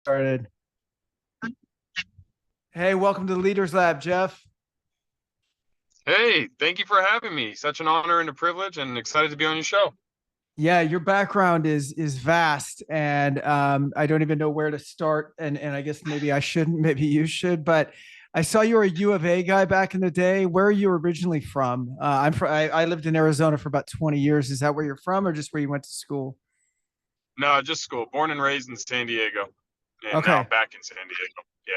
Started. Hey, welcome to the Leaders Lab, Jeff. Hey, thank you for having me. Such an honor and a privilege, and excited to be on your show. Yeah, your background is vast, and I don't even know where to start. And I guess maybe I shouldn't, maybe you should. But I saw you were a U of A guy back in the day. Where are you originally from? I lived in Arizona for about 20 years. Is that where you're from, or just where you went to school? No, just school. Born and raised in San Diego, and now Okay, back in San Diego. Yeah,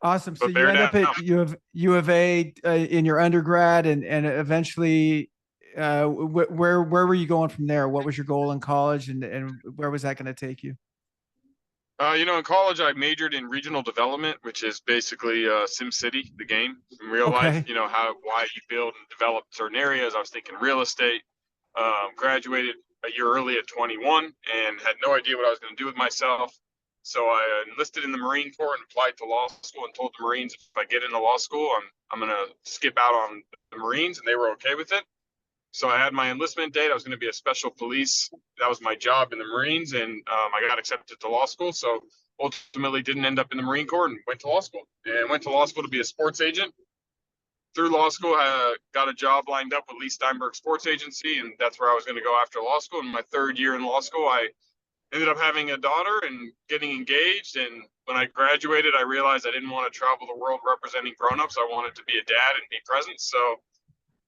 awesome. So but you bear end up down. at U of A in your undergrad, and eventually, where were you going from there? What was your goal in college, and where was that going to take you? In college, I majored in regional development, which is basically Sim City, the game in real life. Okay. Why you build and develop certain areas. I was thinking real estate. Graduated a year early at 21 and had no idea what I was going to do with myself. So I enlisted in the Marine Corps and applied to law school and told the Marines if I get into law school, I'm going to skip out on the Marines, and they were okay with it. So I had my enlistment date. I was going to be a special police. That was my job in the Marines, and I got accepted to law school. So ultimately, didn't end up in the Marine Corps and went to law school. And went to law school to be a sports agent. Through law school, I got a job lined up with Lee Steinberg Sports Agency, and that's where I was going to go after law school. In my third year in law school, I ended up having a daughter and getting engaged. And when I graduated, I realized I didn't want to travel the world representing grown-ups. I wanted to be a dad and be present. So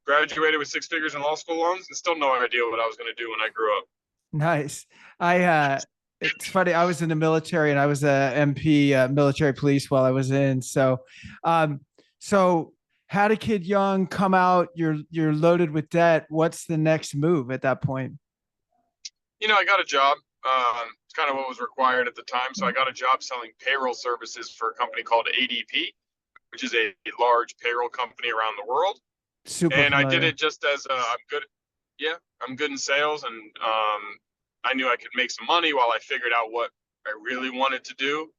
graduated with six figures in law school loans and still no idea what I was going to do when I grew up. Nice. It's funny. I was in the military, and I was a MP, military police, while I was in. Um, so had a kid young, come out. You're loaded with debt. What's the next move at that point? I got a job. It's kind of what was required at the time. So I got a job selling payroll services for a company called ADP, which is a large payroll company around the world. Super And I did familiar. it just as I'm good. Yeah, I'm good in sales, and I knew I could make some money while I figured out what I really wanted to do.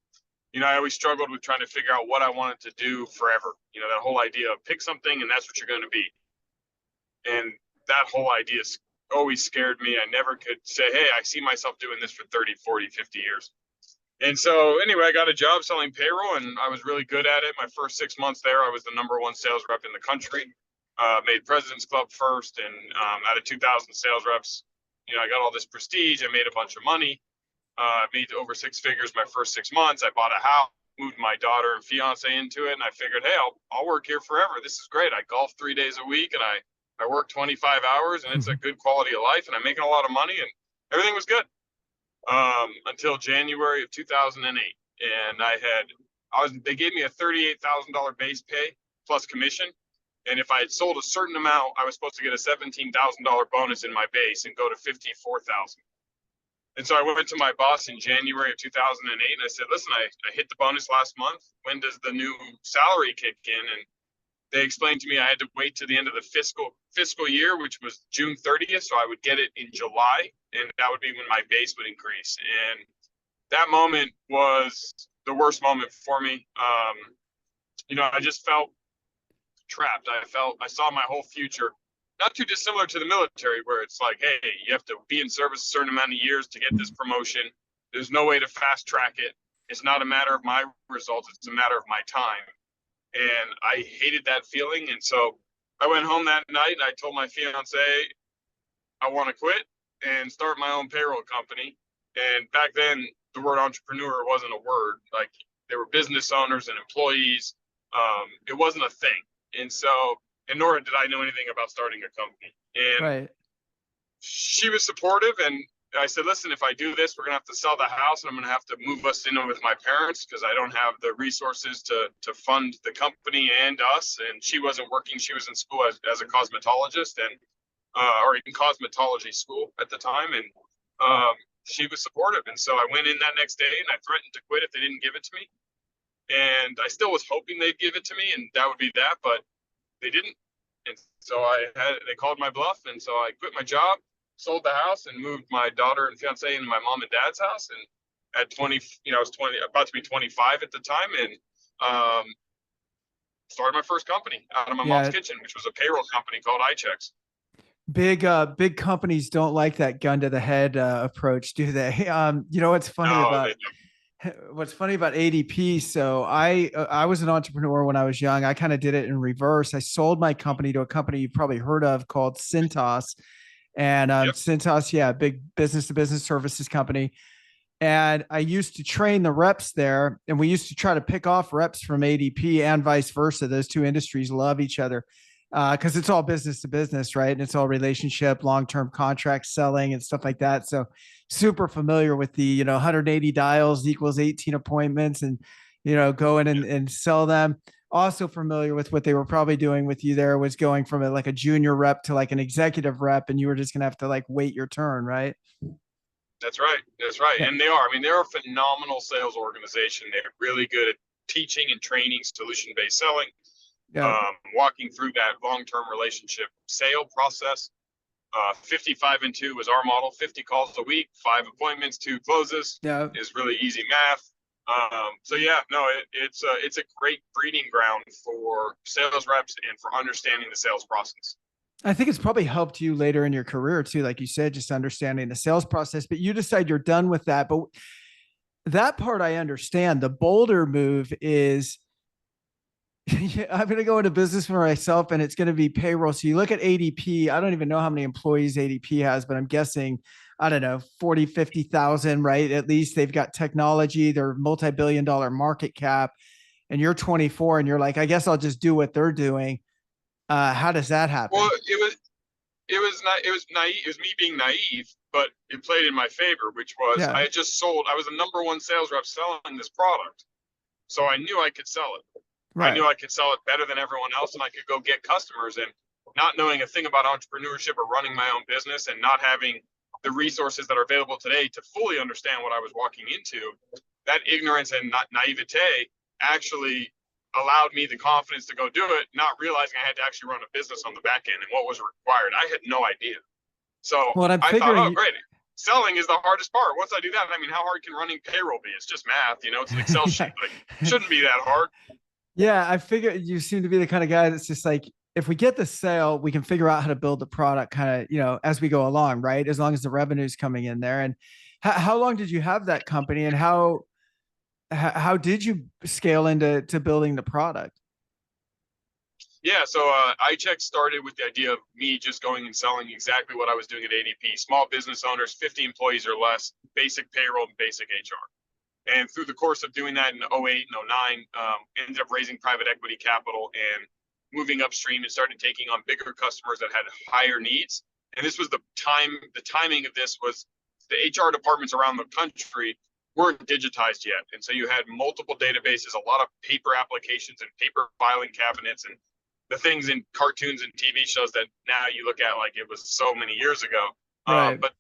I always struggled with trying to figure out what I wanted to do forever. That whole idea of pick something and that's what you're going to be. And that whole idea always scared me. I never could say, hey, I see myself doing this for 30, 40, 50 years. And so, anyway, I got a job selling payroll, and I was really good at it. My first 6 months there, I was the number one sales rep in the country. Made President's Club first, and out of 2,000 sales reps, I got all this prestige. I made a bunch of money. Made over six figures my first 6 months. I bought a house, moved my daughter and fiance into it, and I figured, hey, I'll work here forever. This is great. I golf 3 days a week, and I work 25 hours, and it's a good quality of life, and I'm making a lot of money, and everything was good until January of 2008. And they gave me a $38,000 base pay plus commission. And if I had sold a certain amount, I was supposed to get a $17,000 bonus in my base and go to 54,000. And so I went to my boss in January of 2008 and I said, listen, I hit the bonus last month. When does the new salary kick in? And they explained to me I had to wait to the end of the fiscal year, which was June 30th. So I would get it in July, and that would be when my base would increase. And that moment was the worst moment for me. I just felt trapped. I saw my whole future not too dissimilar to the military, where it's like, hey, you have to be in service a certain amount of years to get this promotion. There's no way to fast track it. It's not a matter of my results, it's a matter of my time. And I hated that feeling. And so I went home that night and I told my fiance I want to quit and start my own payroll company. And back then, the word entrepreneur wasn't a word. Like, there were business owners and employees. It wasn't a thing. And so, and nor did I know anything about starting a company. And Right. she was supportive, and I said, listen, if I do this, we're gonna have to sell the house, and I'm gonna have to move us in with my parents because I don't have the resources to fund the company and us. And she wasn't working; she was in school as a cosmetologist and or in cosmetology school at the time, and she was supportive. And so I went in that next day, and I threatened to quit if they didn't give it to me. And I still was hoping they'd give it to me, and that would be that, but they didn't. And so they called my bluff, and so I quit my job, sold the house, and moved my daughter and fiance into my mom and dad's house. And at 20, I was 20, about to be 25 at the time, and um, started my first company out of my mom's Yeah. kitchen, which was a payroll company called iChecks. Big companies don't like that gun to the head approach, do they? You know what's funny No, about they don't. What's funny about ADP? So I was an entrepreneur when I was young. I kind of did it in reverse. I sold my company to a company you've probably heard of called Cintas, and Yep. Cintas, yeah, big business to business services company. And I used to train the reps there, and we used to try to pick off reps from ADP and vice versa. Those two industries love each other because it's all business to business, right? And it's all relationship, long term contract selling, and stuff like that. So super familiar with the 180 dials equals 18 appointments, and go in Yeah. and sell them. Also familiar with what they were probably doing with you there was going from like a junior rep to like an executive rep, and you were just gonna have to like wait your turn, right? That's right. That's right. Yeah. And they are. I mean, they're a phenomenal sales organization. They're really good at teaching and training solution based selling, Yeah. walking through that long term relationship sale process. 55 and 2 was our model. 50 calls a week, 5 appointments, 2 closes Yeah. is really easy math. So yeah, no, it's a great breeding ground for sales reps and for understanding the sales process. I think it's probably helped you later in your career too, like you said, just understanding the sales process. But you decide you're done with that. But that part I understand. The bolder move is I'm going to go into business for myself and it's going to be payroll. So you look at ADP. I don't even know how many employees ADP has, but I'm guessing, I don't know, 40, 50,000, right? At least they've got technology, they're multi-billion dollar market cap, and you're 24 and you're like, I guess I'll just do what they're doing. How does that Well, happen? it was naive. It was me being naive, but it played in my favor, which was Yeah. I had just sold. I was the number one sales rep selling this product, so I knew I could sell it. I Right. knew I could sell it better than everyone else, and I could go get customers. And not knowing a thing about entrepreneurship or running my own business, and not having the resources that are available today to fully understand what I was walking into, that ignorance and not naivete actually allowed me the confidence to go do it, not realizing I had to actually run a business on the back end and what was required. I had no idea. So Well, I'm I thought, oh, figuring, great. Selling is the hardest part. Once I do that, I mean, how hard can running payroll be? It's just math, it's an Excel sheet. yeah. Like, shouldn't be that hard. Yeah, I figure you seem to be the kind of guy that's just like, if we get the sale, we can figure out how to build the product kind of, as we go along, right? As long as the revenue's coming in there. And how long did you have that company and how did you scale into building the product? Yeah, so iCheck started with the idea of me just going and selling exactly what I was doing at ADP. Small business owners, 50 employees or less, basic payroll and basic HR. And through the course of doing that in '08 and '09, ended up raising private equity capital and moving upstream and started taking on bigger customers that had higher needs. And this was the timing of this was the HR departments around the country weren't digitized yet. And so you had multiple databases, a lot of paper applications and paper filing cabinets and the things in cartoons and TV shows that now you look at like it was so many years ago. Right. But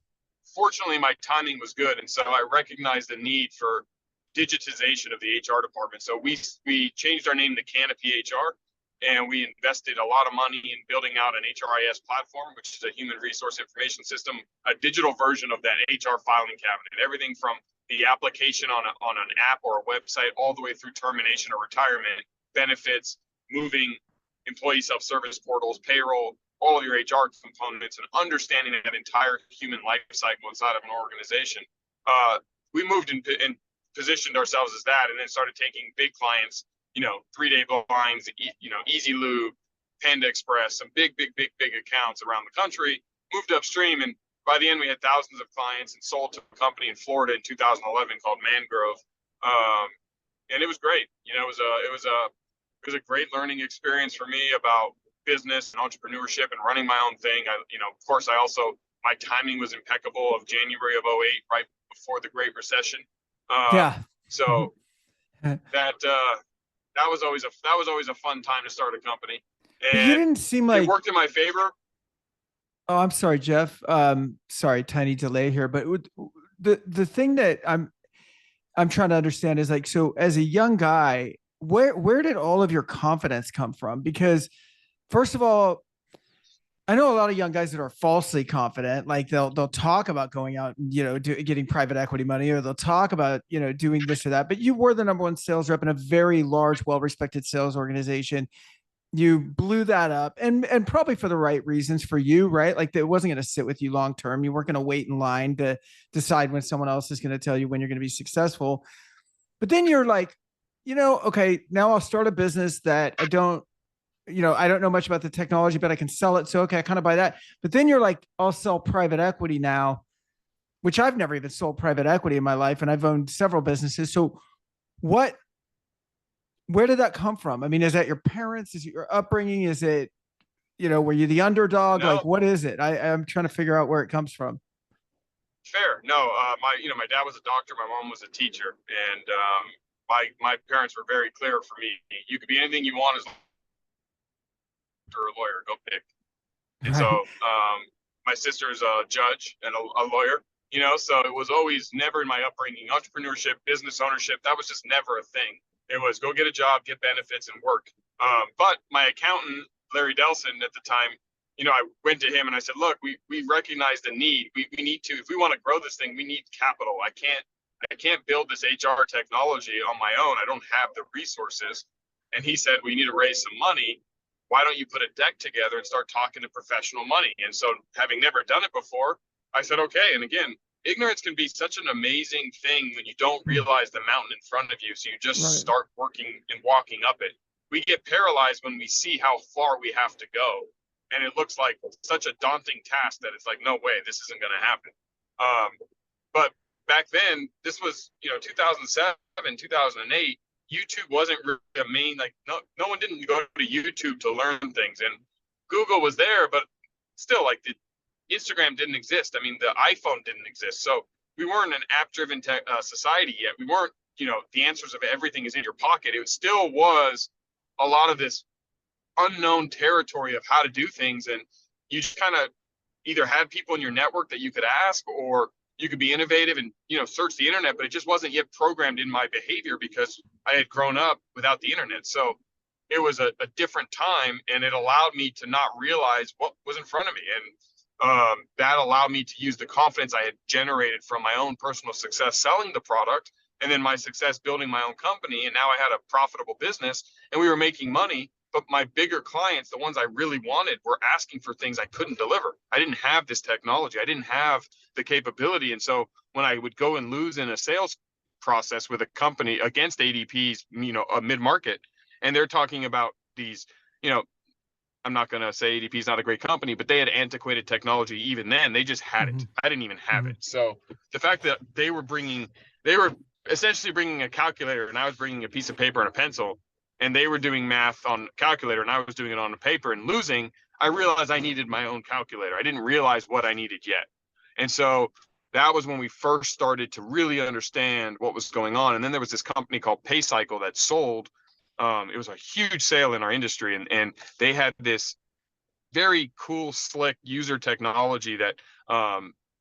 fortunately, my timing was good, and so I recognized the need for digitization of the HR department. So we changed our name to Canopy HR, and we invested a lot of money in building out an HRIS platform, which is a human resource information system, a digital version of that HR filing cabinet. Everything from the application on an app or a website, all the way through termination or retirement, benefits, moving employee self-service portals, payroll, all of your HR components, and understanding that entire human life cycle inside of an organization. We moved and positioned ourselves as that, and then started taking big clients, 3-day blinds, Easy Lube, Panda Express, some big accounts around the country. Moved upstream, and by the end, we had thousands of clients, and sold to a company in Florida in 2011 called Mangrove, and it was great. It was a great learning experience for me about business and entrepreneurship and running my own thing. Of course, my timing was impeccable of January of '08, right before the Great Recession. Yeah. So that was always a fun time to start a company, But you and didn't seem it like, worked in my favor. oh, I'm sorry, Jeff. Sorry, tiny delay here, but the thing that I'm trying to understand is like, so as a young guy, where did all of your confidence come from? Because first of all, I know a lot of young guys that are falsely confident. Like they'll talk about going out and getting private equity money, or they'll talk about doing this or that. But you were the number one sales rep in a very large, well-respected sales organization. You blew that up, and probably for the right reasons for you, right? Like it wasn't going to sit with you long term. You weren't going to wait in line to decide when someone else is going to tell you when you're going to be successful. But then you're like, okay, now I'll start a business that I don't know much about the technology, but I can sell it. So, okay, I kind of buy that. But then you're like, I'll sell private equity now, which I've never even sold private equity in my life. And I've owned several businesses. So, what, where did that come from? I mean, is that your parents? Is it your upbringing? Is it, were you the underdog? Like, No, what is it? I'm trying to figure out where it comes from. fair. No, my dad was a doctor, my mom was a teacher, and my parents were very clear for me. You could be anything you want as a lawyer. Go pick. And so Right. my sister's a judge and a lawyer, so it was always never in my upbringing, entrepreneurship, business ownership. That was just never a thing. It was go get a job, get benefits, and work. But my accountant, Larry Delson, at the time, I went to him and I said, look, we recognize the need. We need to, if we want to grow this thing, we need capital. I can't build this HR technology on my own. I don't have the resources. And he said, we need to raise some money. Why don't you put a deck together and start talking to professional money? And so, having never done it before, I said, okay. And again, ignorance can be such an amazing thing when you don't realize the mountain in front of you. So you just Right. start working and walking up it. We get paralyzed when we see how far we have to go. And it looks like such a daunting task that it's like, no way, this isn't going to happen. But back then, this was, 2007, 2008. YouTube wasn't really a main, like, no one didn't go to YouTube to learn things. And Google was there, but still, like, the Instagram didn't exist. I mean, the iPhone didn't exist. So we weren't an app driven society yet. We weren't, the answers of everything is in your pocket. It still was a lot of this unknown territory of how to do things. And you just kind of either had people in your network that you could ask, or you could be innovative and search the internet, but it just wasn't yet programmed in my behavior because I had grown up without the internet. So it was a different time, and it allowed me to not realize what was in front of me. And that allowed me to use the confidence I had generated from my own personal success selling the product, and then my success building my own company. And now I had a profitable business and we were making money. But my bigger clients, the ones I really wanted, were asking for things I couldn't deliver. I didn't have this technology. I didn't have the capability. And so when I would go and lose in a sales process with a company against ADP's, a mid-market, and they're talking about these, I'm not going to say ADP is not a great company, but they had antiquated technology even then. They just had Mm-hmm. it. I didn't even have Mm-hmm. it. So the fact that they were essentially bringing a calculator, and I was bringing a piece of paper and a pencil, and they were doing math on a calculator and I was doing it on a paper and losing, I realized I needed my own calculator. I didn't realize what I needed yet. And so that was when we first started to really understand what was going on. And then there was this company called PayCycle that sold. It was a huge sale in our industry, and they had this very cool, slick user technology that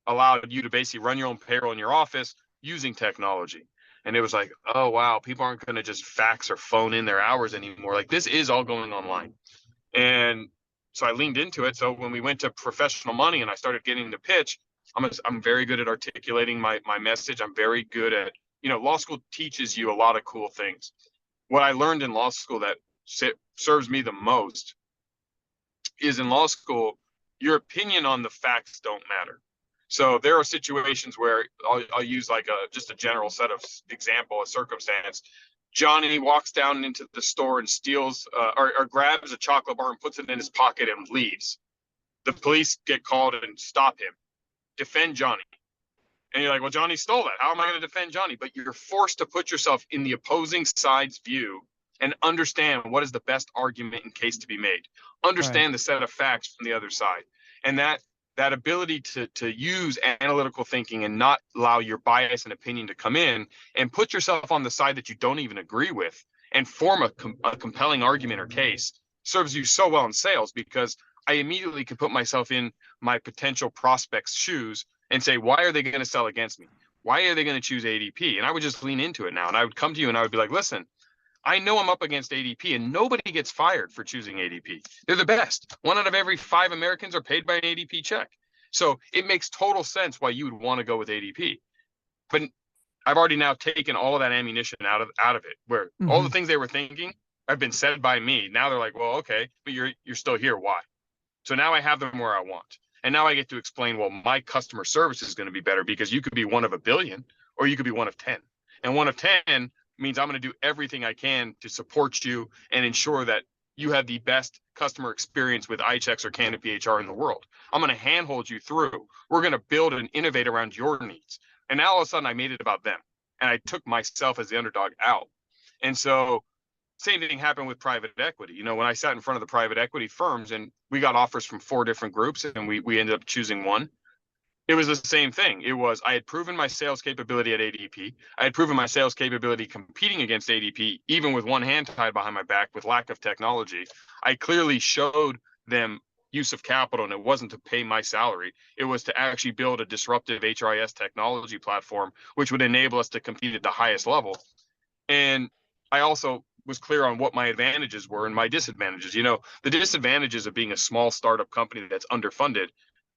allowed you to basically run your own payroll in your office using technology. And it was like, oh, wow, people aren't going to just fax or phone in their hours anymore. Like, this is all going online. And so I leaned into it. So when we went to professional money and I started getting the pitch, I'm very good at articulating my message. I'm very good at, law school teaches you a lot of cool things. What I learned in law school that serves me the most is in law school, your opinion on the facts don't matter. So there are situations where I'll use like just a general set of example, a circumstance. Johnny walks down into the store and steals or grabs a chocolate bar and puts it in his pocket and leaves. The police get called and stop him. Defend Johnny. And you're like, well, Johnny stole that. How am I going to defend Johnny? But you're forced to put yourself in the opposing side's view and understand what is the best argument in case to be made. Right. Understand the set of facts from the other side. And that ability to use analytical thinking and not allow your bias and opinion to come in and put yourself on the side that you don't even agree with and form a compelling argument or case serves you so well in sales, because I immediately could put myself in my potential prospects' shoes and say, why are they going to sell against me? Why are they going to choose ADP? And I would just lean into it now. And I would come to you and I would be like, listen, I know I'm up against ADP, and nobody gets fired for choosing ADP. They're the best. 1 out of every 5 Americans are paid by an ADP check. So it makes total sense why you would want to go with ADP. But I've already now taken all of that ammunition out of it, where all the Mm-hmm. things they were thinking have been said by me. Now they're like, well, okay, but you're still here. Why? So now I have them where I want. And now I get to explain, well, my customer service is going to be better because you could be 1 of a billion or you could be 1 of 10. And 1 of 10 means I'm going to do everything I can to support you and ensure that you have the best customer experience with iChecks or Canopy HR in the world. I'm going to handhold you through. We're going to build and innovate around your needs. And now all of a sudden I made it about them. And I took myself as the underdog out. And so same thing happened with private equity. You know, when I sat in front of the private equity firms and we got offers from 4 different groups and we ended up choosing one, it was the same thing. It was, I had proven my sales capability at ADP. I had proven my sales capability competing against ADP, even with one hand tied behind my back with lack of technology. I clearly showed them use of capital, and it wasn't to pay my salary. It was to actually build a disruptive HRIS technology platform, which would enable us to compete at the highest level. And I also was clear on what my advantages were and my disadvantages. You know, the disadvantages of being a small startup company that's underfunded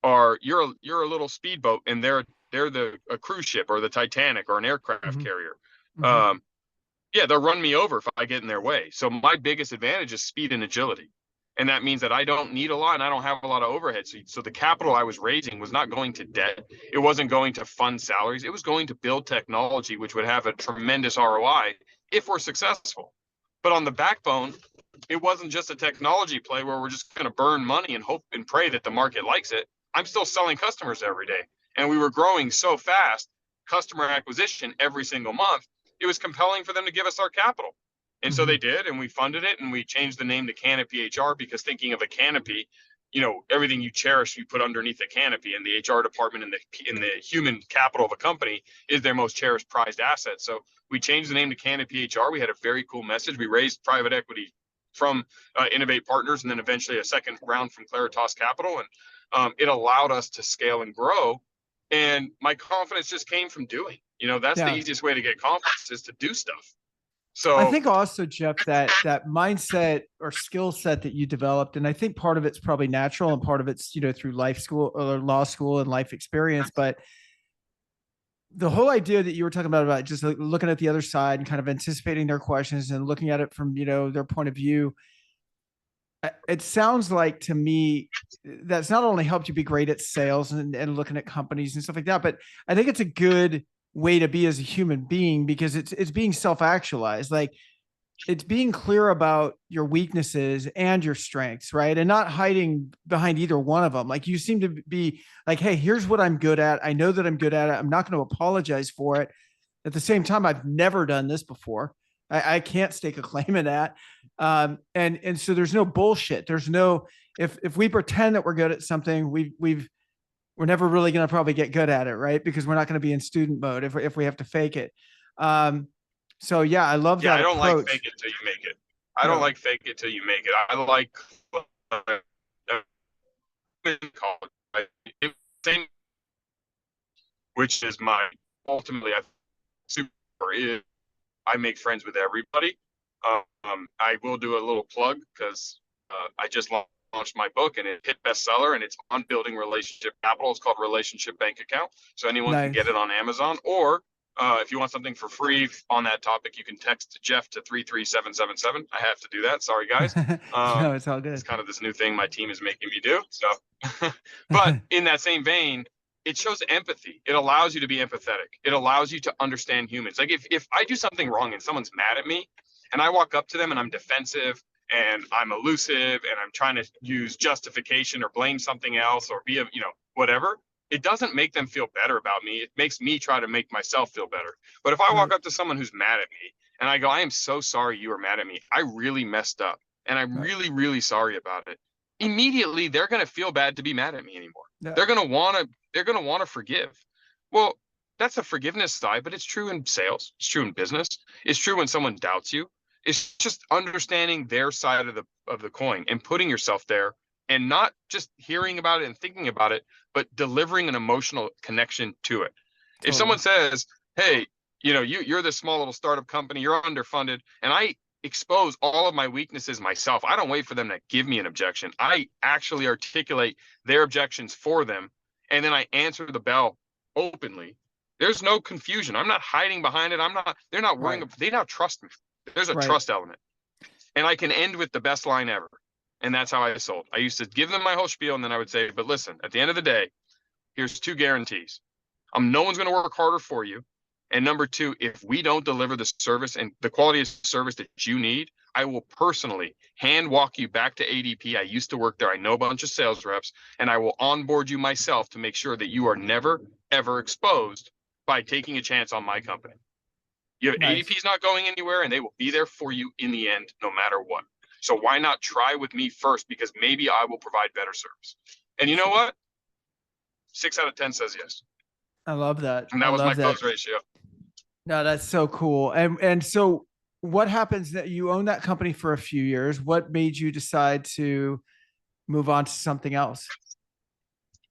are you're a little speedboat and they're a cruise ship or the Titanic or an aircraft Mm-hmm. carrier. Mm-hmm. Yeah, they'll run me over if I get in their way. So my biggest advantage is speed and agility. And that means that I don't need a lot and I don't have a lot of overhead. So the capital I was raising was not going to debt. It wasn't going to fund salaries. It was going to build technology, which would have a tremendous ROI if we're successful. But on the backbone, it wasn't just a technology play where we're just going to burn money and hope and pray that the market likes it. I'm still selling customers every day. And we were growing so fast, customer acquisition every single month, it was compelling for them to give us our capital. And so Mm-hmm. they did, and we funded it, and we changed the name to Canopy HR because thinking of a canopy, you know, everything you cherish, you put underneath a canopy, and the HR department and the human capital of a company is their most cherished, prized asset. So we changed the name to Canopy HR. We had a very cool message. We raised private equity from Innovate Partners, and then eventually a second round from Claritas Capital, and it allowed us to scale and grow. And my confidence just came from doing. You know, that's the Yeah. easiest way to get confidence is to do stuff. I So think also, Jeff, that mindset or skill set that you developed, and I think part of it's probably natural and part of it's, through life school or law school and life experience. But the whole idea that you were talking about just looking at the other side and kind of anticipating their questions and looking at it from, their point of view, it sounds like to me that's not only helped you be great at sales and looking at companies and stuff like that, but I think it's a good way to be as a human being because it's being self-actualized. Like it's being clear about your weaknesses and your strengths, right? And not hiding behind either one of them. Like you seem to be like, hey, here's what I'm good at. I know that I'm good at it. I'm not going to apologize for it. At the same time, I've never done this before. I can't stake a claim in that. And so there's no bullshit. There's no, if we pretend that we're good at something, we're never really going to probably get good at it, right? Because we're not going to be in student mode if we have to fake it. So yeah, I love yeah, that I don't like approach. fake it till you make it. I don't No. like fake it till you make it. I like college, same, which is my ultimately I super is I make friends with everybody. I will do a little plug because I just launched my book and it hit bestseller and it's on building relationship capital. It's called Relationship Bank Account. So anyone can get Nice. it on Amazon or if you want something for free on that topic, you can text Jeff to 33777. I have to do that. Sorry, guys. No, it's all It's good. kind of this new thing my team is making me do. So, but in that same vein, it shows empathy. It allows you to be empathetic. It allows you to understand humans. Like if I do something wrong and someone's mad at me and I walk up to them and I'm defensive and I'm elusive and I'm trying to use justification or blame something else or be whatever, it doesn't make them feel better about me. It makes me try to make myself feel better. But if I walk Right. up to someone who's mad at me and I go, I am so sorry you were mad at me. I really messed up and I'm Right. really, really sorry about it. Immediately, they're going to feel bad to be mad at me anymore. Yeah. They're going to want to forgive. Well, that's a forgiveness side, but it's true in sales. It's true in business. It's true when someone doubts you. It's just understanding their side of the coin and putting yourself there and not just hearing about it and thinking about it, but delivering an emotional connection to it. If Totally. someone says, "Hey, you're this small little startup company, you're underfunded," and I expose all of my weaknesses myself, I don't wait for them to give me an objection. I actually articulate their objections for them, and then I answer the bell openly. There's no confusion. I'm not hiding behind it. They're not Right. worrying. They now trust me. There's a Right. trust element. And I can end with the best line ever. And that's how I sold. I used to give them my whole spiel and then I would say, but listen, at the end of the day, here's 2 guarantees. No one's going to work harder for you And number two, if we don't deliver the service and the quality of service that you need, I will personally hand walk you back to ADP. I used to work there. I know a bunch of sales reps, and I will onboard you myself to make sure that you are never, ever exposed by taking a chance on my company. Your ADP Nice. is not going anywhere, and they will be there for you in the end, no matter what. So why not try with me first? Because maybe I will provide better service. And you know what? 6 out of 10 says yes. I love that. And I that was my love that. close ratio. No, that's so cool. And so what happens that you own that company for a few years? What made you decide to move on to something else?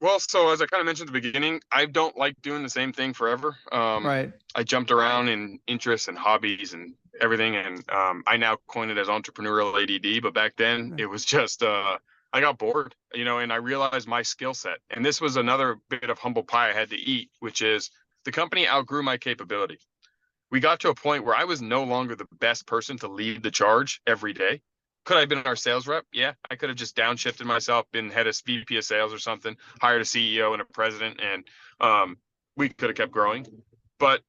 Well, so as I kind of mentioned at the beginning, I don't like doing the same thing forever. Right. I jumped around in interests and hobbies and everything, and I now coin it as entrepreneurial ADD. But back then, it was just I got bored, and I realized my skill set. And this was another bit of humble pie I had to eat, which is the company outgrew my capability. We got to a point where I was no longer the best person to lead the charge every day. Could I have been our sales rep? Yeah, I could have just downshifted myself, been head of VP of sales or something, hired a CEO and a president, and we could have kept growing. But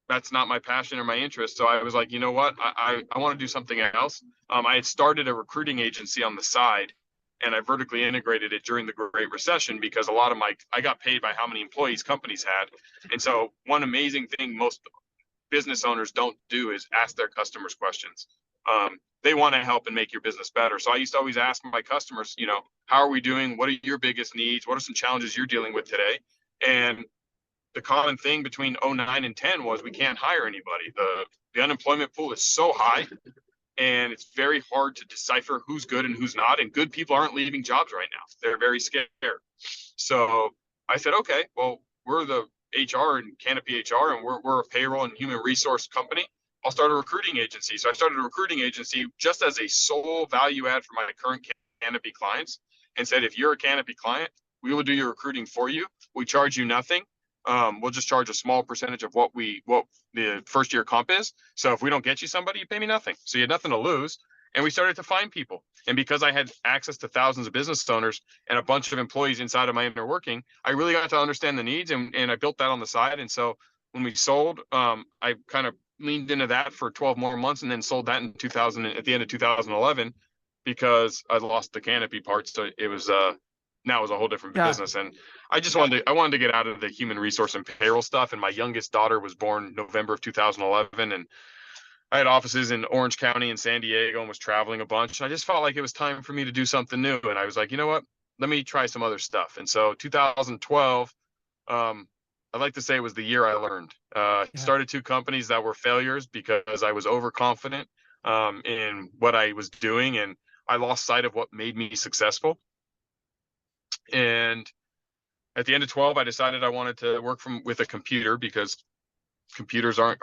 that's not my passion or my interest. So I was like, you know what? I want to do something else. I had started a recruiting agency on the side, and I vertically integrated it during the Great Recession because a lot of I got paid by how many employees companies had. And so one amazing thing most business owners don't do is ask their customers questions. They want to help and make your business better. So I used to always ask my customers, how are we doing? What are your biggest needs? What are some challenges you're dealing with today? And the common thing between '09 and 10 was we can't hire anybody. The unemployment pool is so high, and it's very hard to decipher who's good and who's not. And good people aren't leaving jobs right now. They're very scared. So I said, okay, well, we're the HR and Canopy HR, and we're a payroll and human resource company. I'll start a recruiting agency. So I started a recruiting agency just as a sole value add for my current Canopy clients, and said, if you're a Canopy client, we will do your recruiting for you. We charge you nothing. We'll just charge a small percentage of what the first year comp is. So if we don't get you somebody, you pay me nothing. So you had nothing to lose. And we started to find people. And because I had access to thousands of business owners and a bunch of employees inside of my inner working, I really got to understand the needs, and I built that on the side. And so when we sold, I kind of leaned into that for 12 more months and then sold that in 2000 at the end of 2011 because I lost the Canopy part. So it was now it was a whole different Yeah. business. And I wanted to get out of the human resource and payroll stuff. And my youngest daughter was born November of 2011, and I had offices in Orange County and San Diego and was traveling a bunch. I just felt like it was time for me to do something new. And I was like, you know what? Let me try some other stuff. And so 2012, I'd like to say it was the year I learned. I Yeah. started two companies that were failures because I was overconfident in what I was doing, and I lost sight of what made me successful. And at the end of 12, I decided I wanted to work with a computer because computers are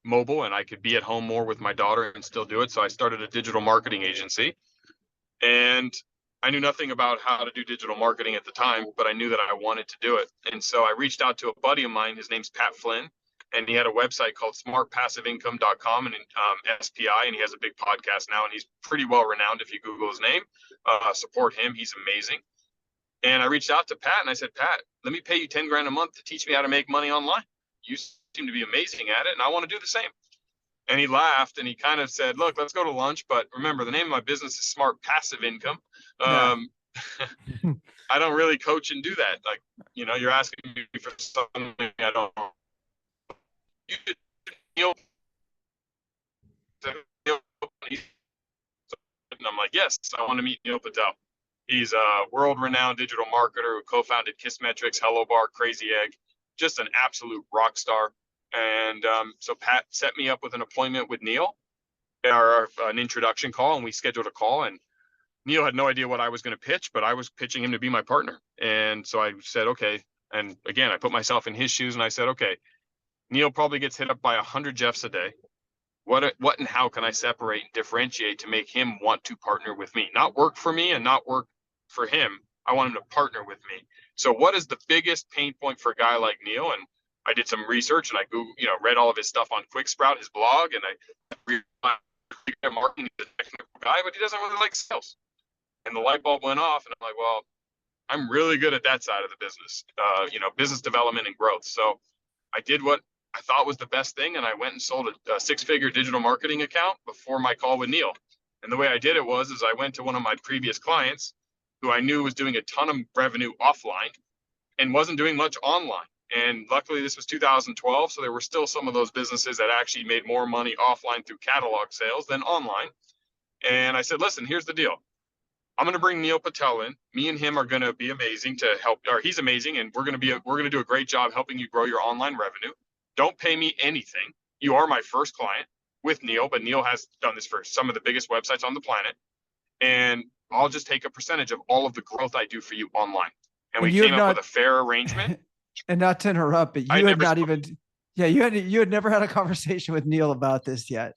mobile, and I could be at home more with my daughter and still do it. So I started a digital marketing agency, and I knew nothing about how to do digital marketing at the time, but I knew that I wanted to do it. And so I reached out to a buddy of mine. His name's Pat Flynn, and he had a website called smartpassiveincome.com and SPI, and he has a big podcast now, and he's pretty well renowned if you Google his name. Support him. He's amazing. And I reached out to Pat and I said, Pat, let me pay you 10 grand a month to teach me how to make money online. You seem to be amazing at it, and I want to do the same. And he laughed and he kind of said, look, let's go to lunch. But remember, the name of my business is Smart Passive Income. Yeah. I don't really coach and do that. Like, you're asking me for something I don't. You and I'm like, yes, I want to meet Neil Patel. He's a world-renowned digital marketer who co-founded Kissmetrics, Hello Bar, Crazy Egg, just an absolute rock star. And so Pat set me up with an appointment with Neil, or an introduction call, and we scheduled a call. And Neil had no idea what I was going to pitch, but I was pitching him to be my partner. And so I said, okay. And again, I put myself in his shoes and I said, okay, Neil probably gets hit up by 100 Jeffs a day. What and how can I separate and differentiate to make him want to partner with me? Not work for me and not work for him. I want him to partner with me. So what is the biggest pain point for a guy like Neil? And I did some research and I read all of his stuff on QuickSprout, his blog, and I realized marketing is a technical guy, but he doesn't really like sales. And the light bulb went off, and I'm like, well, I'm really good at that side of the business, business development and growth. So I did what I thought was the best thing, and I went and sold a six-figure digital marketing account before my call with Neil. And the way I did it was, is I went to one of my previous clients who I knew was doing a ton of revenue offline and wasn't doing much online. And luckily, this was 2012, so there were still some of those businesses that actually made more money offline through catalog sales than online. And I said, listen, here's the deal. I'm going to bring Neil Patel in. Me and him are going to be amazing to help, or he's amazing, and we're going to do a great job helping you grow your online revenue. Don't pay me anything. You are my first client with Neil, but Neil has done this for some of the biggest websites on the planet, and I'll just take a percentage of all of the growth I do for you online. And we And you have came up with not, a fair arrangement. and not to interrupt, but I you had never not spoke, even, yeah, you had never had a conversation with Neil about this yet.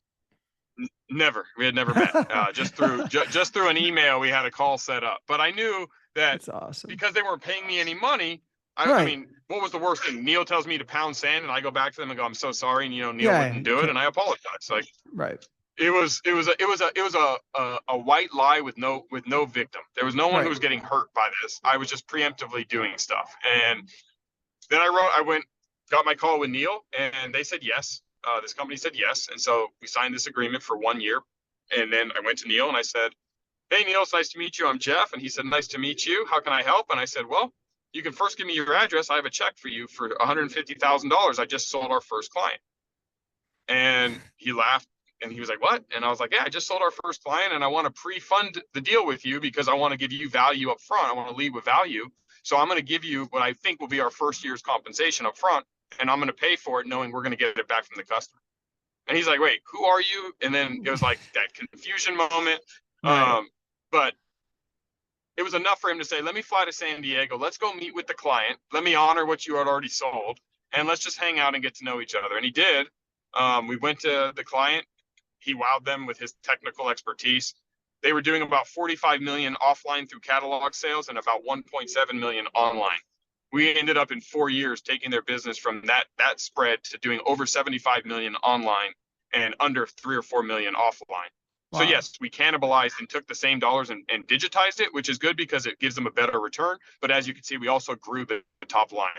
never. We had never met. Just through an email, we had a call set up. But I knew that That's awesome. because they weren't paying me any money, I Right. mean, what was the worst thing? Neil tells me to pound sand, and I go back to them and go, "I'm so sorry," and Neil Yeah. wouldn't do it, and I apologize. Like, Right. it was a white lie with no victim. There was no one who Right. was getting hurt by this. I was just preemptively doing stuff. And then I went, got my call with Neil, and they said yes. This company said yes, and so we signed this agreement for 1 year. And then I went to Neil and I said, "Hey, Neil, it's nice to meet you. I'm Jeff." And he said, "Nice to meet you. How can I help?" And I said, "Well, you can first give me your address. I have a check for you for $150,000. I just sold our first client." And he laughed and he was like, "What?" And I was like, "Yeah, I just sold our first client, and I want to pre-fund the deal with you because I want to give you value up front. I want to lead with value. So I'm going to give you what I think will be our first year's compensation up front, and I'm going to pay for it knowing we're going to get it back from the customer." And he's like, "Wait, who are you?" And then it was like that confusion moment. Right. But it was enough for him to say, "Let me fly to San Diego. Let's go meet with the client. Let me honor what you had already sold, and let's just hang out and get to know each other." And he did. We went to the client. He wowed them with his technical expertise. They were doing about 45 million offline through catalog sales and about 1.7 million online. We ended up in 4 years taking their business from that spread to doing over 75 million online and under 3 or 4 million offline. So Wow. yes, we cannibalized and took the same dollars and digitized it, which is good because it gives them a better return. But as you can see, we also grew the top line.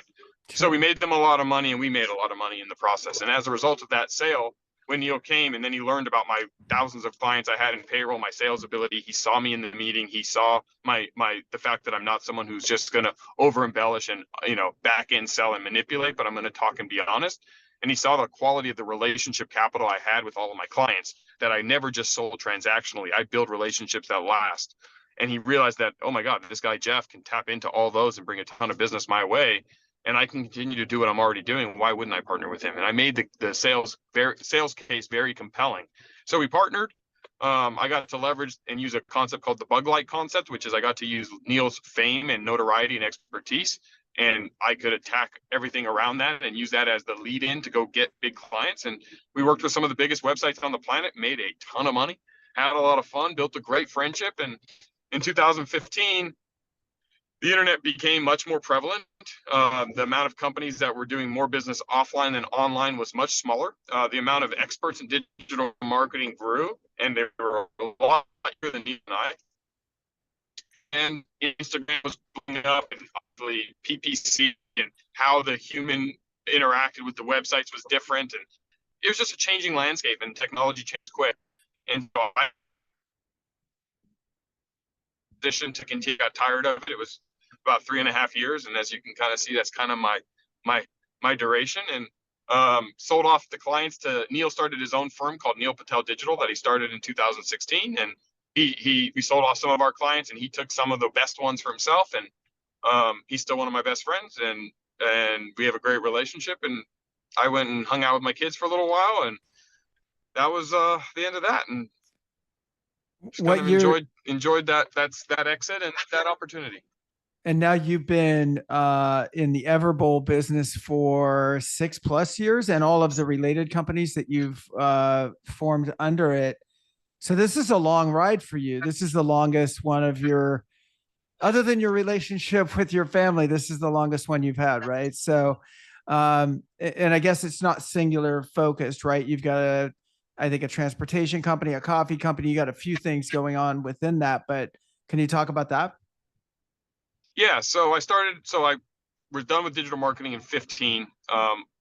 So we Sure. made them a lot of money, and we made a lot of money in the process. And as a result of that sale, when Neil came and then he learned about my thousands of clients I had in payroll, my sales ability, he saw me in the meeting. He saw the fact that I'm not someone who's just going to over embellish and, back end sell and manipulate, but I'm going to talk and be honest. And he saw the quality of the relationship capital I had with all of my clients, that I never just sold transactionally. I build relationships that last. And he realized that, oh my God, this guy Jeff can tap into all those and bring a ton of business my way, and I can continue to do what I'm already doing. Why wouldn't I partner with him? And I made the sales case very compelling. So we partnered. I got to leverage and use a concept called the bug light concept, which is I got to use Neil's fame and notoriety and expertise, and I could attack everything around that and use that as the lead in to go get big clients. And we worked with some of the biggest websites on the planet, made a ton of money, had a lot of fun, built a great friendship. And in 2015, the internet became much more prevalent. The amount of companies that were doing more business offline than online was much smaller. The amount of experts in digital marketing grew, and they were a lot bigger than you and I. And Instagram was blowing up, and obviously PPC and how the human interacted with the websites was different. And it was just a changing landscape, and technology changed quick. And so I positioned to continue, got tired of it. It was about 3.5 years. And as you can kind of see, that's kind of my duration. And sold off the clients to Neil. Started his own firm called Neil Patel Digital that he started in 2016. And we sold off some of our clients, and he took some of the best ones for himself. And he's still one of my best friends, and we have a great relationship. And I went and hung out with my kids for a little while, and that was the end of that. And just kind What of year? enjoyed that exit and that opportunity. And now you've been in the Everbowl business for 6+ years, and all of the related companies that you've formed under it. So this is a long ride for you. This is the longest one of your, other than your relationship with your family, this is the longest one you've had, right? So, and I guess it's not singular focused, right? You've got I think a transportation company, a coffee company. You got a few things going on within that, but can you talk about that? Yeah, so I was done with digital marketing in 15.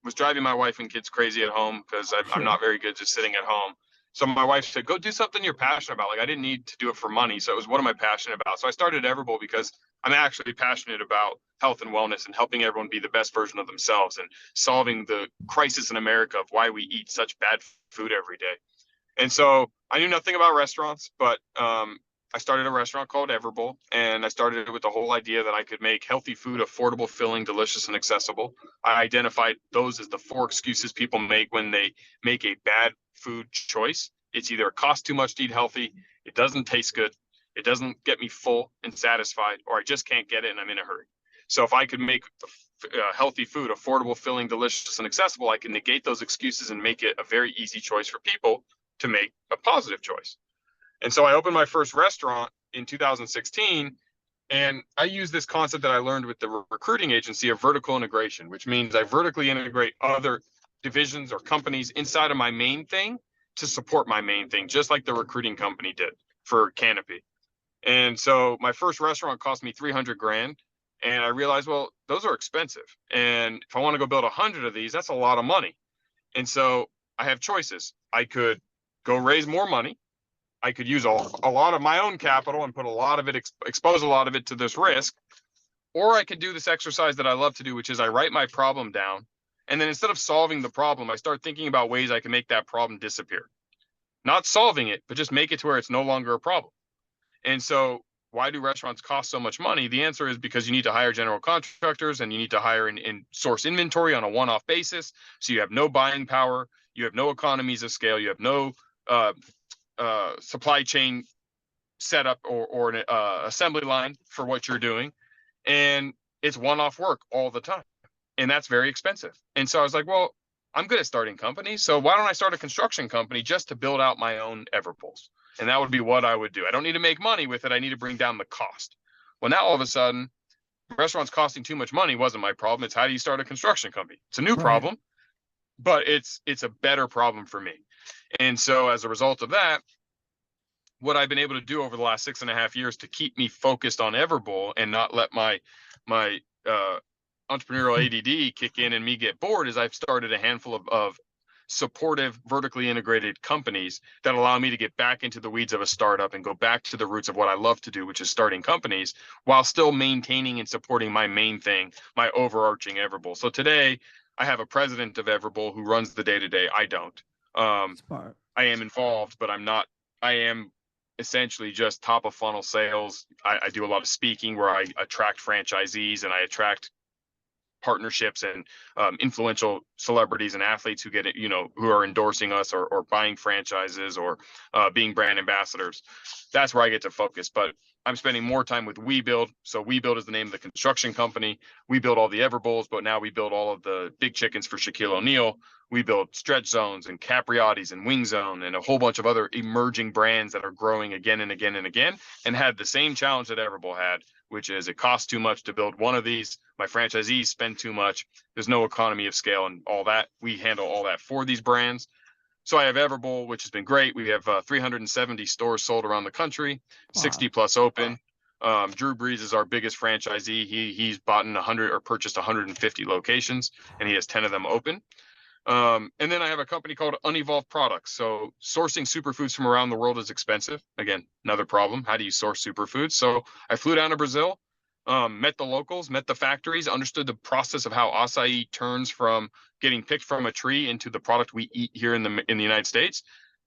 was driving my wife and kids crazy at home because I'm Sure. not very good just sitting at home. So my wife said, go do something you're passionate about. Like I didn't need to do it for money. So it was, what am I passionate about? So I started Everbowl because I'm actually passionate about health and wellness and helping everyone be the best version of themselves and solving the crisis in America of why we eat such bad food every day. And so I knew nothing about restaurants, but I started a restaurant called Everbowl, and I started it with the whole idea that I could make healthy food affordable, filling, delicious, and accessible. I identified those as the four excuses people make when they make a bad food choice. It's either it costs too much to eat healthy, it doesn't taste good, it doesn't get me full and satisfied, or I just can't get it and I'm in a hurry. So if I could make healthy food affordable, filling, delicious, and accessible, I can negate those excuses and make it a very easy choice for people to make a positive choice. And so I opened my first restaurant in 2016. And I use this concept that I learned with the recruiting agency of vertical integration, which means I vertically integrate other divisions or companies inside of my main thing to support my main thing, just like the recruiting company did for Canopy. And so my first restaurant cost me 300 grand. And I realized, well, those are expensive. And if I want to go build 100 of these, that's a lot of money. And so I have choices. I could go raise more money. I could use a lot of my own capital and put a lot of it, expose a lot of it to this risk. Or I could do this exercise that I love to do, which is I write my problem down. And then instead of solving the problem, I start thinking about ways I can make that problem disappear. Not solving it, but just make it to where it's no longer a problem. And so why do restaurants cost so much money? The answer is because you need to hire general contractors and you need to hire and source inventory on a one-off basis. So you have no buying power, you have no economies of scale, you have no supply chain setup or an assembly line for what you're doing. And it's one-off work all the time. And that's very expensive. And so I was like, well, I'm good at starting companies. So why don't I start a construction company just to build out my own Everbowls? And that would be what I would do. I don't need to make money with it. I need to bring down the cost. Well, now all of a sudden, restaurants costing too much money wasn't my problem. It's how do you start a construction company? It's a new Right. problem, but it's a better problem for me. And so as a result of that, what I've been able to do over the last 6.5 years to keep me focused on Everbowl and not let my entrepreneurial ADD kick in and me get bored is I've started a handful of supportive, vertically integrated companies that allow me to get back into the weeds of a startup and go back to the roots of what I love to do, which is starting companies while still maintaining and supporting my main thing, my overarching Everbowl. So today I have a president of Everbowl who runs the day-to-day. I don't. Smart. I am involved, but I'm not. I am essentially just top of funnel sales. I do a lot of speaking where I attract franchisees and I attract partnerships and influential celebrities and athletes who get it, who are endorsing us or buying franchises or being brand ambassadors. That's where I get to focus. But I'm spending more time with WeBuild. So WeBuild is the name of the construction company. We build all the Everbowls, but now we build all of the big chickens for Shaquille O'Neal. We build stretch zones and Capriottis and Wing Zone and a whole bunch of other emerging brands that are growing again and again and again and had the same challenge that Everbowl had, which is it costs too much to build one of these. My franchisees spend too much. There's no economy of scale and all that. We handle all that for these brands. So I have Everbowl, which has been great. We have 370 stores sold around the country, 60 Wow. plus open. Drew Brees is our biggest franchisee. He's bought 100 or purchased 150 locations, and he has 10 of them open. And then I have a company called Unevolved Products. So sourcing superfoods from around the world is expensive. Again, another problem. How do you source superfoods? So I flew down to Brazil, met the locals, met the factories, understood the process of how acai turns from getting picked from a tree into the product we eat here in the United States.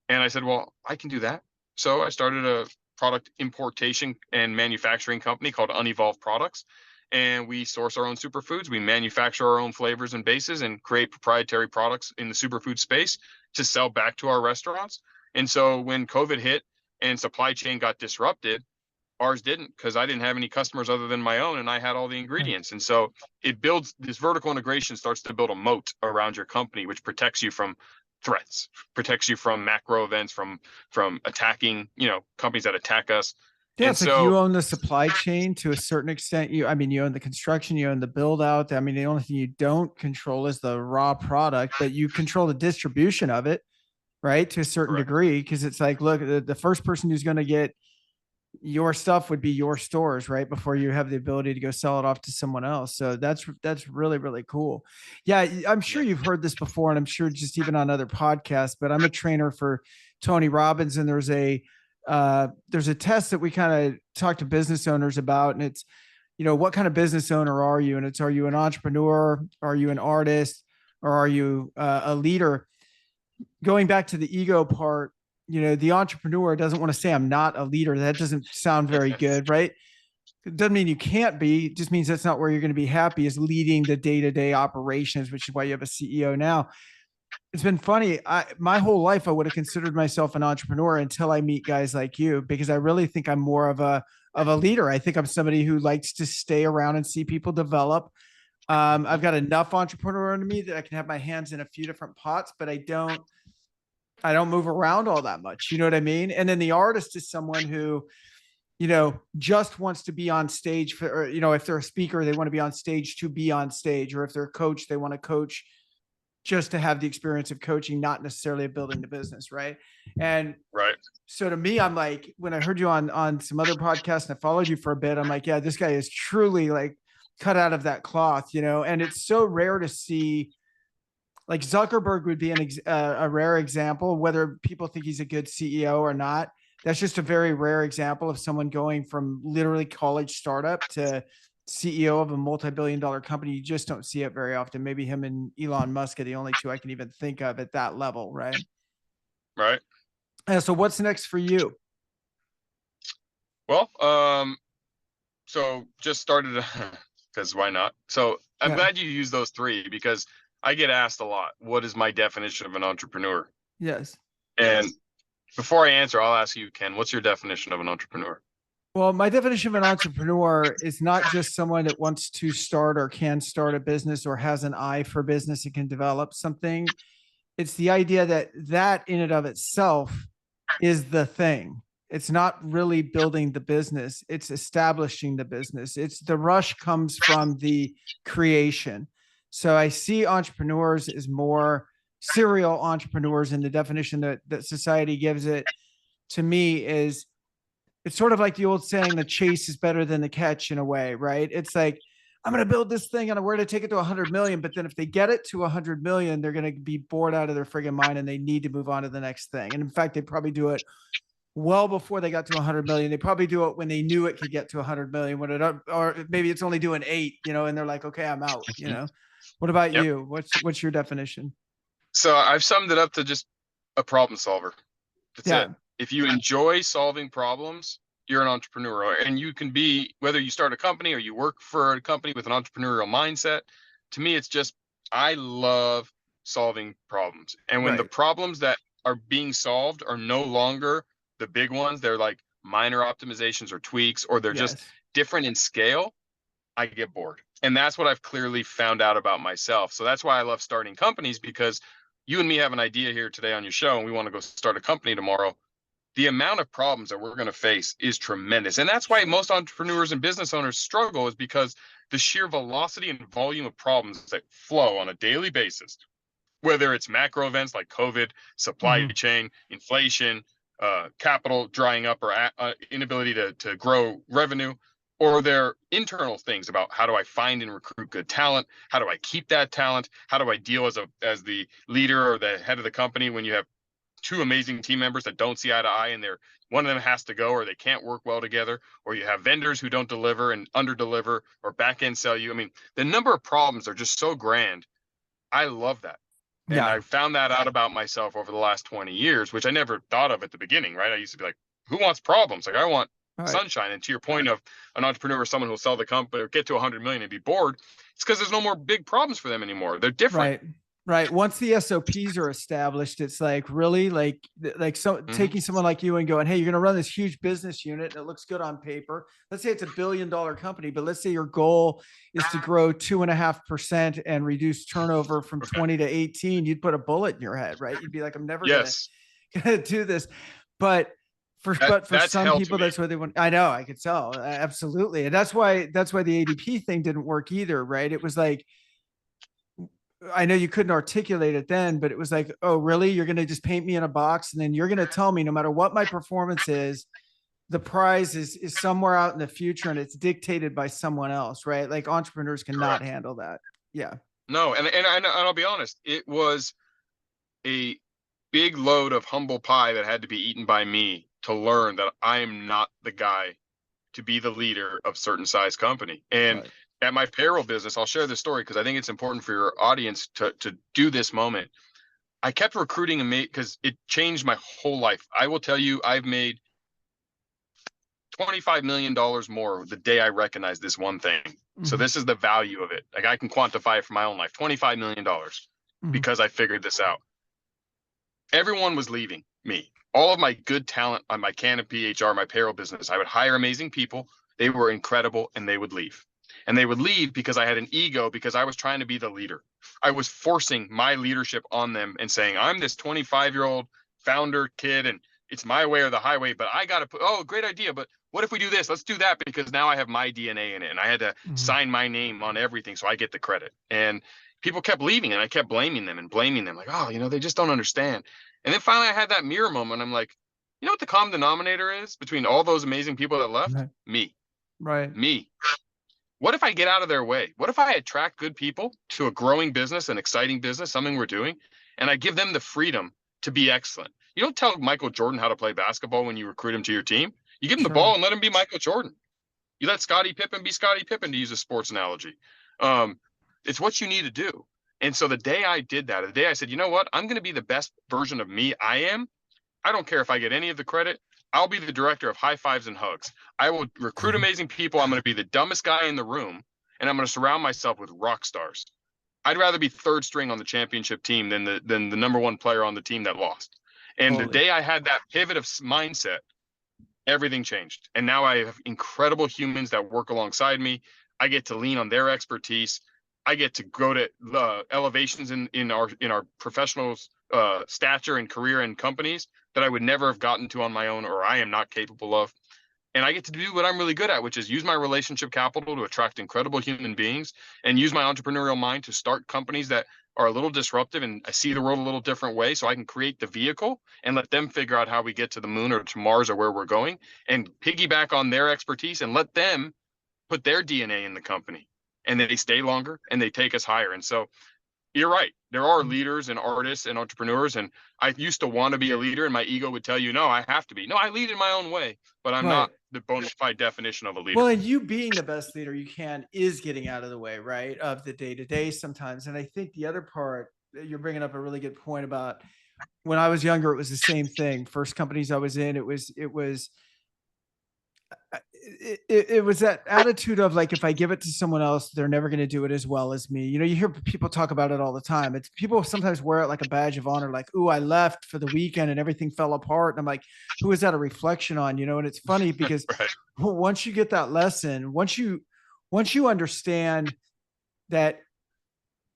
And I said, well, I can do that. So I started a product importation and manufacturing company called Unevolved Products. And we source our own superfoods. We manufacture our own flavors and bases and create proprietary products in the superfood space to sell back to our restaurants. And so when COVID hit and supply chain got disrupted, ours didn't because I didn't have any customers other than my own and I had all the Right. ingredients. And so it builds this vertical integration starts to build a moat around your company, which protects you from threats, protects you from macro events, from attacking, companies that attack us. Yeah, And it's like so you own the supply chain to a certain extent. You own the construction, you own the build out. I mean, the only thing you don't control is the raw product, but you control the distribution of it, right? To a certain correct. degree. Cause it's like, look, the first person who's going to get your stuff would be your stores right before you have the ability to go sell it off to someone else. So that's really, really cool. Yeah, I'm Yeah. sure you've heard this before, and I'm sure just even on other podcasts, but I'm a trainer for Tony Robbins, and there's a test that we kind of talk to business owners about, and it's, what kind of business owner are you? And it's, are you an entrepreneur? Are you an artist? Or are you a leader? Going back to the ego part, the entrepreneur doesn't want to say I'm not a leader. That doesn't sound very good, right? It doesn't mean you can't be. It just means that's not where you're going to be happy, is leading the day-to-day operations, which is why you have a CEO now. It's been funny. My whole life, I would have considered myself an entrepreneur until I meet guys like you, because I really think I'm more of a leader. I think I'm somebody who likes to stay around and see people develop. I've got enough entrepreneur in me that I can have my hands in a few different pots, but I don't move around all that much. You know what I mean? And then the artist is someone who, just wants to be on stage for, or, if they're a speaker, they want to be on stage to be on stage, or if they're a coach, they want to coach just to have the experience of coaching, not necessarily of building the business. Right. And Right. so to me, I'm like, when I heard you on some other podcasts and I followed you for a bit, I'm like, yeah, this guy is truly like cut out of that cloth, and it's so rare to see. Like Zuckerberg would be a rare example, whether people think he's a good CEO or not. That's just a very rare example of someone going from literally college startup to CEO of a multi-billion dollar company. You just don't see it very often. Maybe him and Elon Musk are the only two I can even think of at that level, right? Right. So what's next for you? Well, so just started because why not? So I'm Yeah. glad you use those three because I get asked a lot, what is my definition of an entrepreneur? Yes. And before I answer, I'll ask you, Ken, what's your definition of an entrepreneur? Well, my definition of an entrepreneur is not just someone that wants to start or can start a business or has an eye for business and can develop something. It's the idea that in and of itself is the thing. It's not really building the business, it's establishing the business. It's the rush comes from the creation. So I see entrepreneurs as more serial entrepreneurs, in the definition that society gives it to me. Is it's sort of like the old saying, the chase is better than the catch, in a way, right? It's like, I'm going to build this thing and we're going to take it to 100 million. But then if they get it to 100 million, they're going to be bored out of their friggin' mind and they need to move on to the next thing. And in fact, they probably do it well before they got to 100 million. They probably do it when they knew it could get to 100 million, or maybe it's only doing 8, and they're like, okay, I'm out. What about Yep. you? What's your definition? So I've summed it up to just a problem solver. That's it. Yeah. If you enjoy solving problems, you're an entrepreneur. And you can be, whether you start a company or you work for a company with an entrepreneurial mindset. To me, it's just, I love solving problems. And when the Right. problems that are being solved are no longer the big ones, they're like minor optimizations or tweaks, or they're just Yes. different in scale, I get bored. And that's what I've clearly found out about myself. So that's why I love starting companies, because you and me have an idea here today on your show and we want to go start a company tomorrow. The amount of problems that we're going to face is tremendous. And that's why most entrepreneurs and business owners struggle, is because the sheer velocity and volume of problems that flow on a daily basis, whether it's macro events like COVID, supply Mm-hmm. chain, inflation, capital drying up, or inability to grow revenue, or their internal things about how do I find and recruit good talent? How do I keep that talent? How do I deal as the leader or the head of the company when you have two amazing team members that don't see eye to eye, and one of them has to go, or they can't work well together, or you have vendors who don't deliver and under deliver or back end sell you. I mean, the number of problems are just so grand. I love that. And Yeah. I found that out about myself over the last 20 years, which I never thought of at the beginning, right? I used to be like, who wants problems? Like, I want All right. sunshine. And to your point of an entrepreneur or someone who'll sell the company or get to 100 million and be bored, it's because there's no more big problems for them anymore. They're different. Right. Right. Once the SOPs are established, it's like, really, so Mm-hmm. taking someone like you and going, hey, you're going to run this huge business unit and it looks good on paper. Let's say it's $1 billion company, but let's say your goal is to grow 2.5% and reduce turnover from Okay. 20 to 18. You'd put a bullet in your head, right? You'd be like, I'm never Yes. gonna do this. But for That's some hell to people, me. that's what they want. I know, I could tell. Absolutely. And that's why the ADP thing didn't work either, right? It was like, I know you couldn't articulate it then, but it was like, oh, really? You're going to just paint me in a box and then you're going to tell me, no matter what my performance is, the prize is somewhere out in the future and it's dictated by someone else, right? Like entrepreneurs cannot Correct. handle that. Yeah. No, and I'll be honest, it was a big load of humble pie that had to be eaten by me to learn that I am not the guy to be the leader of certain size company. And Right. at my payroll business, I'll share this story because I think it's important for your audience to do this moment. I kept recruiting and because it changed my whole life. I will tell you, I've made $25 million more the day I recognized this one thing. So Mm-hmm. this is the value of it. Like I can quantify it for my own life, $25 million Mm-hmm. because I figured this out. Everyone was leaving me. All of my good talent on my Canopy HR, my payroll business, I would hire amazing people. They were incredible and they would leave. And they would leave because I had an ego because I was trying to be the leader. I was forcing my leadership on them and saying, I'm this 25-year-old founder kid and it's my way or the highway, but I got to put, oh, great idea. But what if we do this? Let's do that because now I have my DNA in it. And I had to Mm-hmm. sign my name on everything so I get the credit. And people kept leaving and I kept blaming them and blaming them like, oh, they just don't understand. And then finally I had that mirror moment. I'm like, you know what the common denominator is between all those amazing people that left? Right. Me, Right. me. What if I get out of their way? What if I attract good people to a growing business, an exciting business, something we're doing, and I give them the freedom to be excellent? You don't tell Michael Jordan how to play basketball when you recruit him to your team. You give him the ball Sure. and let him be Michael Jordan. You let Scottie Pippen be Scottie Pippen, to use a sports analogy. Um, it's what you need to do. And so the day I did that, the day I said, you know what, I'm going to be the best version of me I am, I don't care if I get any of the credit. I'll be the director of high fives and hugs. I will recruit amazing people. I'm going to be the dumbest guy in the room, and I'm going to surround myself with rock stars. I'd rather be third string on the championship team than the number one player on the team that lost. And the Totally. day I had that pivot of mindset, everything changed. And now I have incredible humans that work alongside me. I get to lean on their expertise. I get to go to elevations in our professionals stature and career and companies that I would never have gotten to on my own or I am not capable of. And I get to do what I'm really good at, which is use my relationship capital to attract incredible human beings and use my entrepreneurial mind to start companies that are a little disruptive and I see the world a little different way so I can create the vehicle and let them figure out how we get to the moon or to Mars or where we're going and piggyback on their expertise and let them put their DNA in the company and they stay longer and they take us higher. And so you're right. There are leaders and artists and entrepreneurs. And I used to want to be a leader, and my ego would tell you, no, I have to be. No, I lead in my own way, but I'm Right. not the bona fide definition of a Well, leader. and you being the best leader you can is getting out of the way, right? Of the day to day sometimes. And I think the other part, you're bringing up a really good point about when I was younger, it was the same thing. First companies I was in, it was that attitude of like, if I give it to someone else, they're never going to do it as well as me. You hear people talk about it all the time. It's people sometimes wear it like a badge of honor, like, "Ooh, I left for the weekend and everything fell apart." And I'm like, who is that a reflection on? And it's funny because Right. once you get that lesson, once you understand that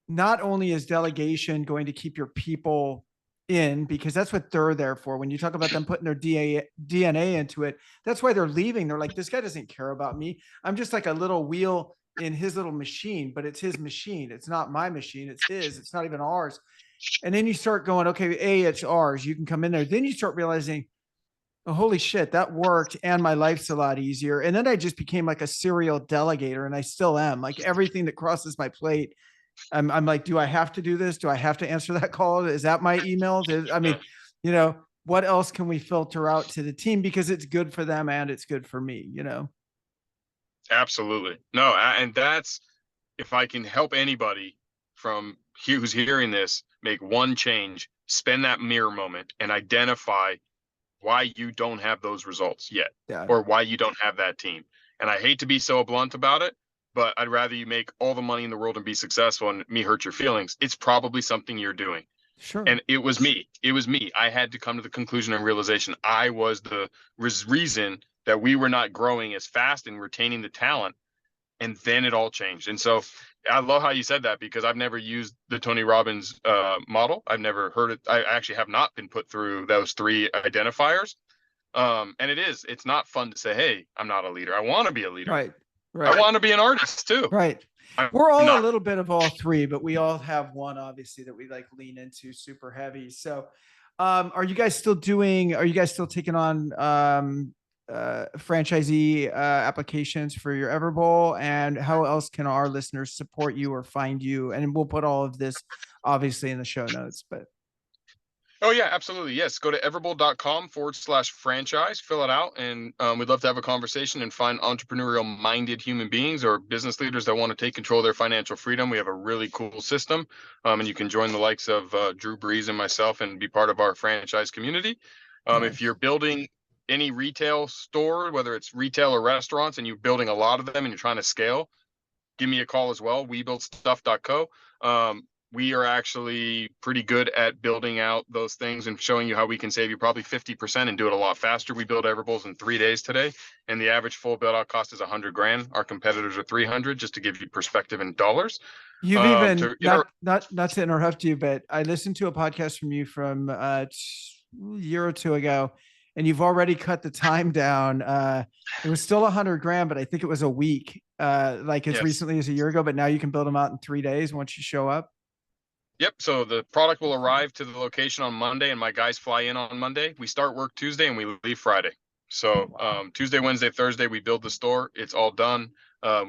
not only is delegation going to keep your people in because that's what they're there for. When you talk about them putting their DNA into it, that's why they're leaving. They're like, this guy doesn't care about me. I'm just like a little wheel in his little machine, but it's his machine. It's not my machine. It's his. It's not even ours. And then you start going, okay, it's ours. You can come in there. Then you start realizing, oh, holy shit, that worked. And my life's a lot easier. And then I just became like a serial delegator and I still am. Like everything that crosses my plate, I'm like, do I have to do this? Do I have to answer that call? Is that my email? I mean, what else can we filter out to the team because it's good for them and it's good for me. Absolutely. No, and that's if I can help anybody from who's hearing this make one change, spend that mirror moment and identify why you don't have those results yet Yeah, or why you don't have that team. And I hate to be so blunt about it, but I'd rather you make all the money in the world and be successful and me hurt your feelings. It's probably something you're doing. sure. And it was me. It was me. I had to come to the conclusion and realization I was the reason that we were not growing as fast and retaining the talent. And then it all changed. And so I love how you said that because I've never used the Tony Robbins model. I've never heard it. I actually have not been put through those three identifiers. And it's not fun to say, hey, I'm not a leader. I want to be a leader. Right. I Right. want to be an artist too. Right. I'm We're all a not. little bit of all three, but we all have one obviously that we like lean into super heavy. So are you guys still taking on franchisee applications for your Everbowl, and how else can our listeners support you or find you? And we'll put all of this obviously in the show notes, but Oh yeah, absolutely. Yes. Go to everbowl.com/franchise, fill it out. And we'd love to have a conversation and find entrepreneurial minded human beings or business leaders that want to take control of their financial freedom. We have a really cool system. And you can join the likes of Drew Brees and myself and be part of our franchise community. If nice. you're building any retail store, whether it's retail or restaurants, and you're building a lot of them and you're trying to scale, give me a call as well. WeBuildStuff.co. We are actually pretty good at building out those things and showing you how we can save you probably 50% and do it a lot faster. We build Everbowls in 3 days today, and the average full build out cost is 100 grand. Our competitors are 300, just to give you perspective in dollars. You've even To inter- not to interrupt you, but I listened to a podcast from you from a year or two ago, and you've already cut the time down. It was still 100 grand, but I think it was a week, like as yes. recently as a year ago. But now you can build them out in 3 days once you show up. Yep. So the product will arrive to the location on Monday, and my guys fly in on Monday. We start work Tuesday and we leave Friday. So Wow. Tuesday, Wednesday, Thursday, we build the store. It's all done.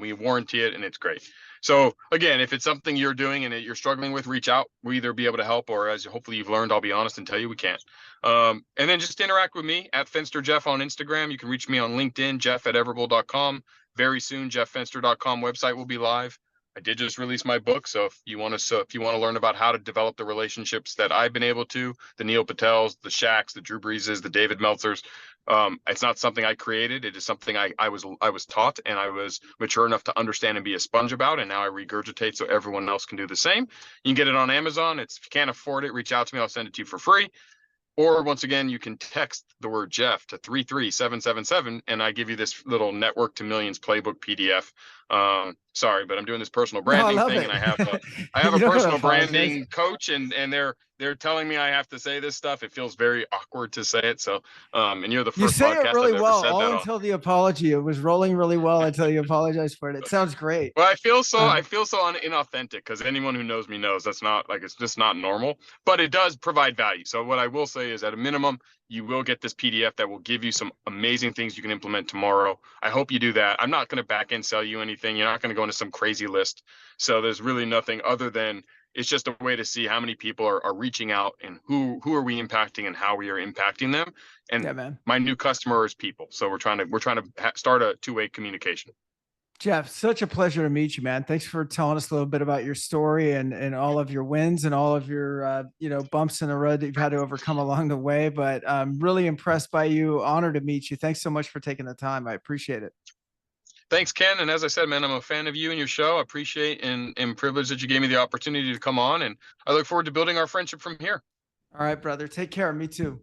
We warranty it, and it's great. So again, if it's something you're doing and you're struggling with, reach out. We either be able to help, or as hopefully you've learned, I'll be honest and tell you we can't. And then just interact with me at Fenster Jeff on Instagram. You can reach me on LinkedIn, Jeff@everbowl.com. Very soon, JeffFenster.com website will be live. I did just release my book, so if you want to learn about how to develop the relationships that I've been able to, the Neil Patels, the Shaqs, the Drew Breeses, the David Meltzers, it's not something I created. It is something I was taught, and I was mature enough to understand and be a sponge about, and now I regurgitate so everyone else can do the same. You can get it on Amazon. If you can't afford it, reach out to me. I'll send it to you for free. Or once again, you can text the word Jeff to 33777, and I give you this little Network to Millions playbook PDF. Sorry, but I'm doing this personal No, I branding love thing, it. and I have You a don't gotta personal apologize. branding coach, and they're telling me I have to say this stuff. It feels very awkward to say it. So, and you're the You first say it podcast really I've ever well, said all that on. until the apology. It was rolling really well until you apologized for it. It sounds great. Well, I Um, feel so inauthentic because anyone who knows me knows that's not like it's just not normal, but it does provide value. So what I will say is, at a minimum, you will get this PDF that will give you some amazing things you can implement tomorrow. I hope you do that. I'm not going to back end sell you anything. You're not going to go into some crazy list. So there's really nothing other than it's just a way to see how many people are reaching out and who are we impacting and how we are impacting them. yeah, And man. my new customer is people. So we're trying to start a two-way communication. Jeff, such a pleasure to meet you, man. Thanks for telling us a little bit about your story and all of your wins and all of your bumps in the road that you've had to overcome along the way. But I'm really impressed by you. Honored to meet you. Thanks so much for taking the time. I appreciate it. Thanks, Ken. And as I said, man, I'm a fan of you and your show. I appreciate and privileged that you gave me the opportunity to come on. And I look forward to building our friendship from here. All right, brother. Take care. Me too.